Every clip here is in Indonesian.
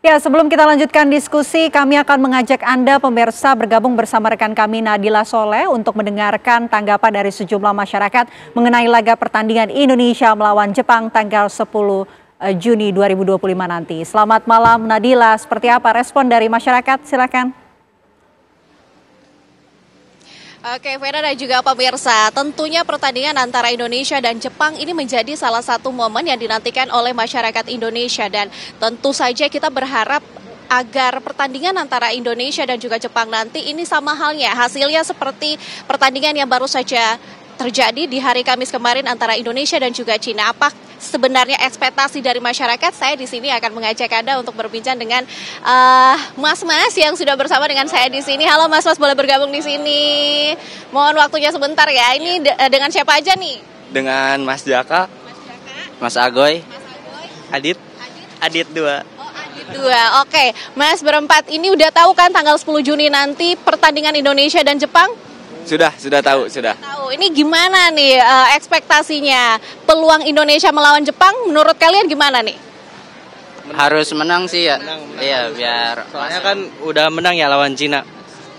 Ya, sebelum kita lanjutkan diskusi, kami akan mengajak Anda pemirsa bergabung bersama rekan kami Nadila Soleh untuk mendengarkan tanggapan dari sejumlah masyarakat mengenai laga pertandingan Indonesia melawan Jepang tanggal 10 Juni 2025 nanti. Selamat malam Nadila, seperti apa respon dari masyarakat? Silakan. Oke, Vena dan juga pemirsa, tentunya pertandingan antara Indonesia dan Jepang ini menjadi salah satu momen yang dinantikan oleh masyarakat Indonesia, dan tentu saja kita berharap agar pertandingan antara Indonesia dan juga Jepang nanti ini sama halnya hasilnya seperti pertandingan yang baru saja terjadi di hari Kamis kemarin antara Indonesia dan juga Cina. Apa sebenarnya ekspektasi dari masyarakat? Saya di sini akan mengajak Anda untuk berbincang dengan mas-mas yang sudah bersama dengan saya di sini. Halo mas-mas, boleh bergabung di sini? Mohon waktunya sebentar ya. Ini dengan siapa aja nih? Dengan Mas Jaka, Mas Agoy, Adit 2. Oh, Adit 2. Oke, Mas berempat ini udah tahu kan tanggal 10 Juni nanti pertandingan Indonesia dan Jepang? Sudah tahu. Ini gimana nih ekspektasinya? Peluang Indonesia melawan Jepang menurut kalian gimana nih? Harus menang sih ya. Menang. Iya, biar soalnya kan udah menang ya lawan Cina.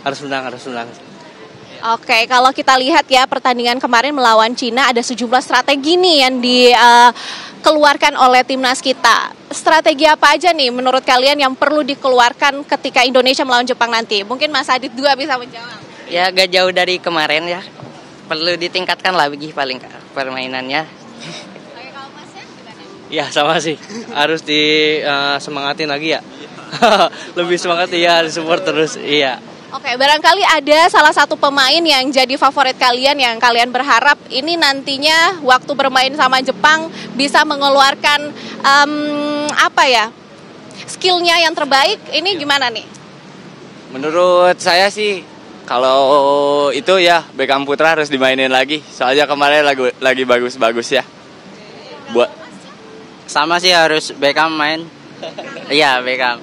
Harus menang. Oke, kalau kita lihat ya pertandingan kemarin melawan Cina ada sejumlah strategi nih yang dikeluarkan oleh timnas kita. Strategi apa aja nih menurut kalian yang perlu dikeluarkan ketika Indonesia melawan Jepang nanti? Mungkin Mas Adit 2 bisa menjawab. ya gak jauh dari kemarin ya. Perlu ditingkatkan lah begini paling permainannya. Oke, kalau Masnya gimana? Ya sama sih. Harus disemangatin lagi ya. Lebih semangat ya, support terus. Iya. Oke, barangkali ada salah satu pemain yang jadi favorit kalian yang kalian berharap ini nantinya waktu bermain sama Jepang bisa mengeluarkan skillnya yang terbaik. Ini gimana nih? Menurut saya sih kalau itu ya Beckham Putra harus dimainin lagi. Soalnya kemarin lagi bagus-bagus ya. Buat Sama sih harus Beckham main. Iya, Beckham.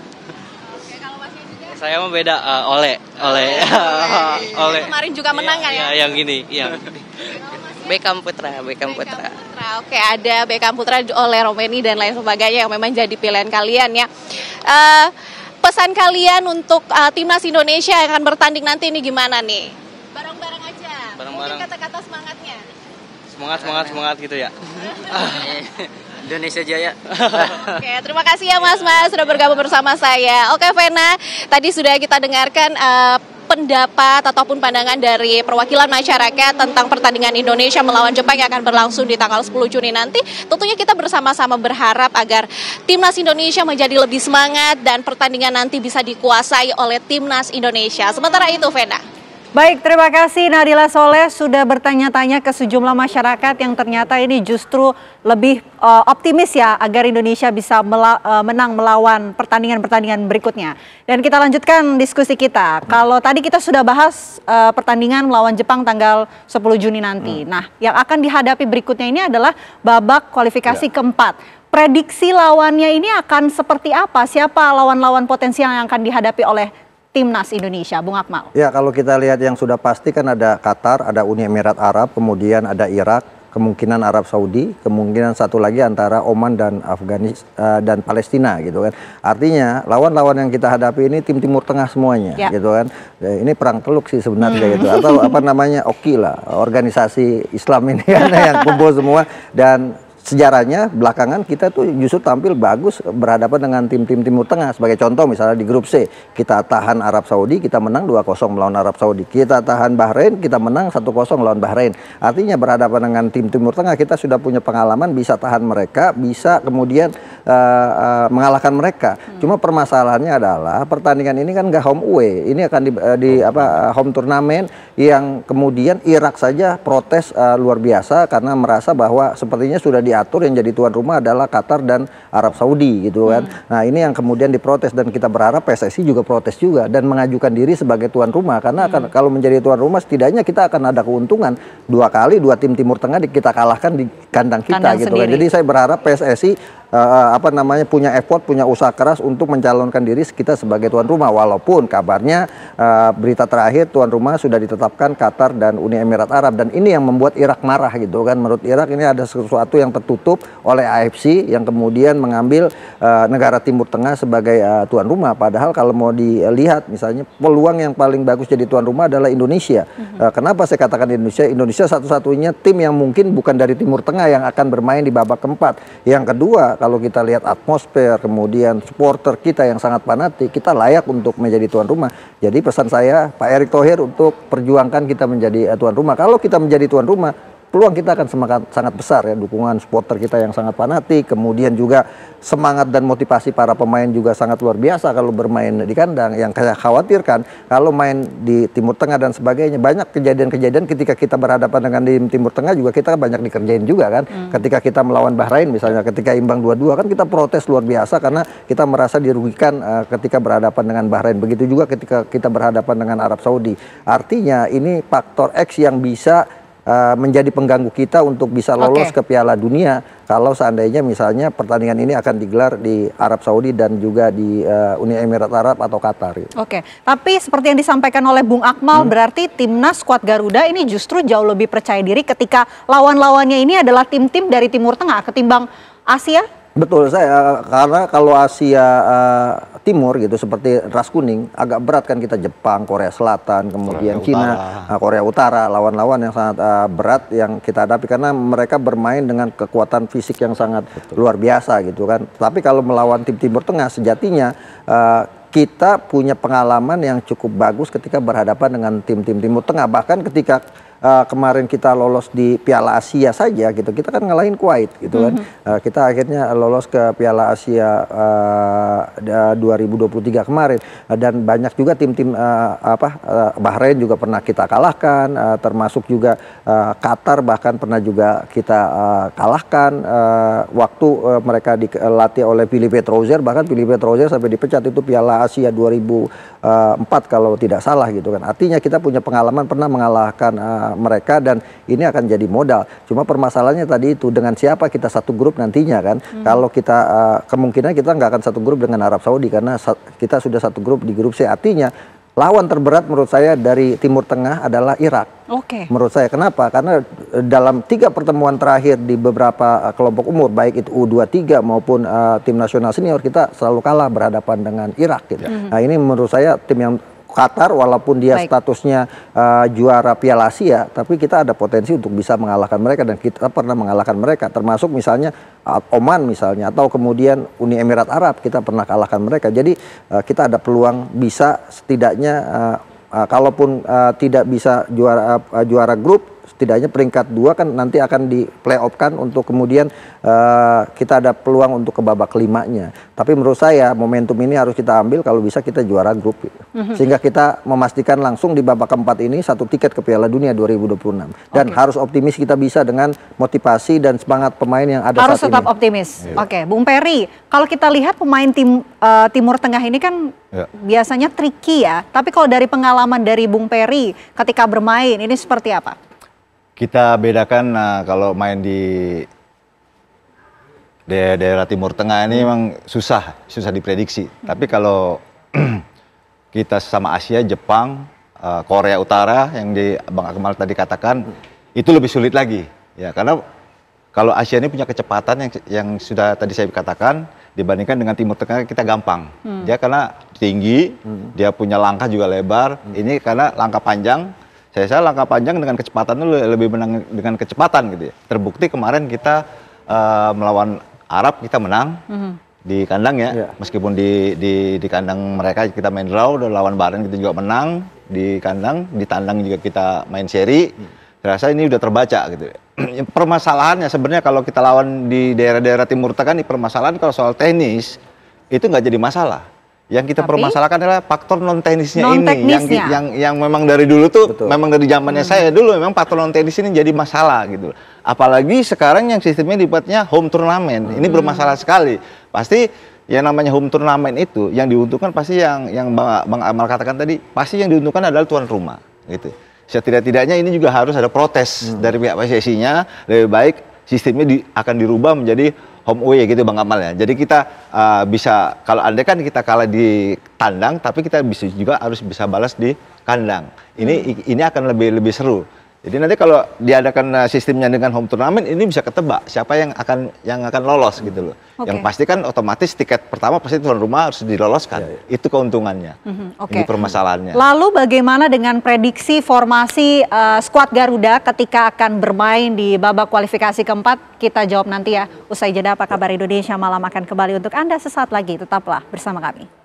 Saya mau beda Ole. Kemarin juga menang kan ya? Yang gini, yang Beckham Putra. Oke, ada Beckham Putra oleh Romeni dan lain sebagainya yang memang jadi pilihan kalian ya. Pesan kalian untuk timnas Indonesia yang akan bertanding nanti ini gimana nih? Bareng-bareng aja. Bareng-bareng. Mungkin kata-kata semangatnya. Semangat gitu ya. Indonesia Jaya. Oke, terima kasih ya Mas sudah bergabung bersama saya. Oke, Vena, tadi sudah kita dengarkan pendapat ataupun pandangan dari perwakilan masyarakat tentang pertandingan Indonesia melawan Jepang yang akan berlangsung di tanggal 10 Juni nanti. Tentunya kita bersama-sama berharap agar timnas Indonesia menjadi lebih semangat dan pertandingan nanti bisa dikuasai oleh timnas Indonesia. Sementara itu, Vena. Baik, terima kasih Nadila Soleh sudah bertanya-tanya ke sejumlah masyarakat yang ternyata ini justru lebih optimis ya agar Indonesia bisa menang melawan pertandingan-pertandingan berikutnya. Dan kita lanjutkan diskusi kita. Kalau tadi kita sudah bahas pertandingan melawan Jepang tanggal 10 Juni nanti. Nah, yang akan dihadapi berikutnya ini adalah babak kualifikasi keempat. Prediksi lawannya ini akan seperti apa? Siapa lawan-lawan potensial yang akan dihadapi oleh timnas Indonesia, Bung Akmal? Ya, kalau kita lihat yang sudah pasti kan ada Qatar, ada Uni Emirat Arab, kemudian ada Irak, kemungkinan Arab Saudi, kemungkinan satu lagi antara Oman dan Afghanistan dan Palestina gitu kan. Artinya lawan-lawan yang kita hadapi ini tim Timur Tengah semuanya gitu kan. Ini perang teluk sih sebenarnya gitu. Atau apa namanya OKI lah, organisasi Islam ini kan yang kumpul semua. Dan sejarahnya belakangan kita tuh justru tampil bagus berhadapan dengan tim-tim Timur Tengah. Sebagai contoh misalnya di grup C, kita tahan Arab Saudi, kita menang 2-0 melawan Arab Saudi. Kita tahan Bahrain, kita menang 1-0 melawan Bahrain. Artinya berhadapan dengan tim Timur Tengah kita sudah punya pengalaman bisa tahan mereka, bisa kemudian mengalahkan mereka. Cuma permasalahannya adalah pertandingan ini kan nggak home away. Ini akan di home turnamen yang kemudian Irak saja protes luar biasa karena merasa bahwa sepertinya sudah diatur yang jadi tuan rumah adalah Qatar dan Arab Saudi gitu kan. Nah, ini yang kemudian diprotes dan kita berharap PSSI juga protes juga dan mengajukan diri sebagai tuan rumah karena kalau menjadi tuan rumah setidaknya kita akan ada keuntungan 2 kali 2 tim Timur Tengah kita kalahkan di kandang kita gitu kan. Jadi saya berharap PSSI punya effort, punya usaha keras untuk mencalonkan diri kita sebagai tuan rumah. Walaupun kabarnya berita terakhir tuan rumah sudah ditetapkan Qatar dan Uni Emirat Arab, dan ini yang membuat Irak marah gitu kan. Menurut Irak ini ada sesuatu yang tertutup oleh AFC yang kemudian mengambil negara Timur Tengah sebagai tuan rumah. Padahal kalau mau dilihat misalnya peluang yang paling bagus jadi tuan rumah adalah Indonesia. Kenapa saya katakan Indonesia? Indonesia satu-satunya tim yang mungkin bukan dari Timur Tengah yang akan bermain di babak keempat. Yang kedua, kalau kita lihat atmosfer, kemudian supporter kita yang sangat fanatik, kita layak untuk menjadi tuan rumah. Jadi pesan saya, Pak Erick Thohir, untuk perjuangkan kita menjadi tuan rumah. Kalau kita menjadi tuan rumah, peluang kita akan sangat besar ya, dukungan supporter kita yang sangat fanatik, kemudian juga semangat dan motivasi para pemain juga sangat luar biasa kalau bermain di kandang. Yang saya khawatirkan kalau main di Timur Tengah dan sebagainya, banyak kejadian-kejadian ketika kita berhadapan dengan tim Timur Tengah juga kita banyak dikerjain juga kan. Ketika kita melawan Bahrain misalnya, ketika imbang 2-2 kan kita protes luar biasa karena kita merasa dirugikan ketika berhadapan dengan Bahrain. Begitu juga ketika kita berhadapan dengan Arab Saudi. Artinya ini faktor X yang bisa menjadi pengganggu kita untuk bisa lolos ke Piala Dunia kalau seandainya misalnya pertandingan ini akan digelar di Arab Saudi dan juga di Uni Emirat Arab atau Qatar. Oke, tapi seperti yang disampaikan oleh Bung Akmal, berarti timnas skuad Garuda ini justru jauh lebih percaya diri ketika lawan-lawannya ini adalah tim-tim dari Timur Tengah ketimbang Asia? Betul, karena kalau Asia Timur gitu seperti ras kuning agak berat kan, kita Jepang, Korea Selatan, kemudian Cina, Korea Utara, lawan-lawan yang sangat berat yang kita hadapi karena mereka bermain dengan kekuatan fisik yang sangat luar biasa gitu kan. Tapi kalau melawan tim Timur Tengah sejatinya kita punya pengalaman yang cukup bagus ketika berhadapan dengan tim-tim Timur Tengah. Bahkan ketika kemarin kita lolos di Piala Asia saja gitu, kita kan ngalahin Kuwait gitu kan. Kita akhirnya lolos ke Piala Asia 2023 kemarin, dan banyak juga tim-tim Bahrain juga pernah kita kalahkan, termasuk juga Qatar bahkan pernah juga kita kalahkan waktu mereka dilatih oleh Philippe Petrozer, bahkan Philippe Petrozer sampai dipecat itu Piala Asia 2004 kalau tidak salah gitu kan. Artinya kita punya pengalaman pernah mengalahkan mereka, dan ini akan jadi modal. Cuma permasalahannya tadi itu dengan siapa kita satu grup nantinya kan. Kalau kita kemungkinan kita nggak akan satu grup dengan Arab Saudi karena kita sudah satu grup di grup C. Artinya lawan terberat menurut saya dari Timur Tengah adalah Irak. Menurut saya, kenapa? Karena dalam 3 pertemuan terakhir di beberapa kelompok umur, baik itu U23 maupun tim nasional senior, kita selalu kalah berhadapan dengan Irak gitu. Nah ini menurut saya tim yang Qatar walaupun dia statusnya juara Piala Asia, tapi kita ada potensi untuk bisa mengalahkan mereka, dan kita pernah mengalahkan mereka, termasuk misalnya Oman misalnya, atau kemudian Uni Emirat Arab kita pernah kalahkan mereka. Jadi kita ada peluang bisa setidaknya kalaupun tidak bisa juara grup, setidaknya peringkat 2 kan nanti akan di playoff kan, untuk kemudian kita ada peluang untuk ke babak kelimanya. Tapi menurut saya momentum ini harus kita ambil kalau bisa kita juara grup gitu. Sehingga kita memastikan langsung di babak keempat ini 1 tiket ke Piala Dunia 2026. Dan harus optimis kita bisa dengan motivasi dan semangat pemain yang ada harus saat tetap ini. Optimis. Oke, Bung Peri, kalau kita lihat pemain Timur Tengah ini kan biasanya tricky ya. Tapi kalau dari pengalaman dari Bung Peri ketika bermain ini seperti apa? Kita bedakan kalau main di daerah Timur Tengah ini memang susah diprediksi. Tapi kalau kita sama Asia, Jepang, Korea Utara yang di Bang Akmal tadi katakan, itu lebih sulit lagi. Ya, karena kalau Asia ini punya kecepatan yang sudah tadi saya katakan, dibandingkan dengan Timur Tengah kita gampang. Dia karena tinggi, dia punya langkah juga lebar. Ini karena langkah panjang. Saya langkah panjang dengan kecepatan itu lebih menang dengan kecepatan gitu ya. Terbukti kemarin kita melawan Arab kita menang di kandang ya. Meskipun di kandang mereka kita main draw, dan lawan Bahrain kita juga menang di kandang, di tandang juga kita main seri. Saya rasa ini udah terbaca gitu. Permasalahannya sebenarnya kalau kita lawan di daerah-daerah Timur Tengah, nih permasalahan kalau soal teknis itu nggak jadi masalah. Yang kita permasalahkan adalah faktor non teknisnya ini, yang memang dari dulu tuh, memang dari zamannya saya dulu memang faktor non teknis ini jadi masalah gitu. Apalagi sekarang yang sistemnya dibuatnya home turnamen, ini bermasalah sekali. Pasti yang namanya home turnamen itu yang diuntungkan pasti yang Bang Amal katakan tadi, pasti yang diuntungkan adalah tuan rumah gitu. Setidak-tidaknya ini juga harus ada protes dari pihak PSSI-nya, lebih baik sistemnya akan dirubah menjadi home away gitu Bang Amal ya. Jadi kita bisa, kalau andai kan kita kalah di tandang, tapi kita juga harus bisa balas di kandang. Ini akan lebih seru. Jadi nanti kalau diadakan sistemnya dengan home turnamen, ini bisa ketebak siapa yang akan lolos gitu loh. Yang pasti kan otomatis tiket pertama pasti tuan rumah harus diloloskan. Itu keuntungannya. Ini permasalahannya. Lalu bagaimana dengan prediksi formasi skuad Garuda ketika akan bermain di babak kualifikasi keempat? Kita jawab nanti ya. Usai jeda, Apa Kabar Indonesia Malam akan kembali untuk Anda sesaat lagi. Tetaplah bersama kami.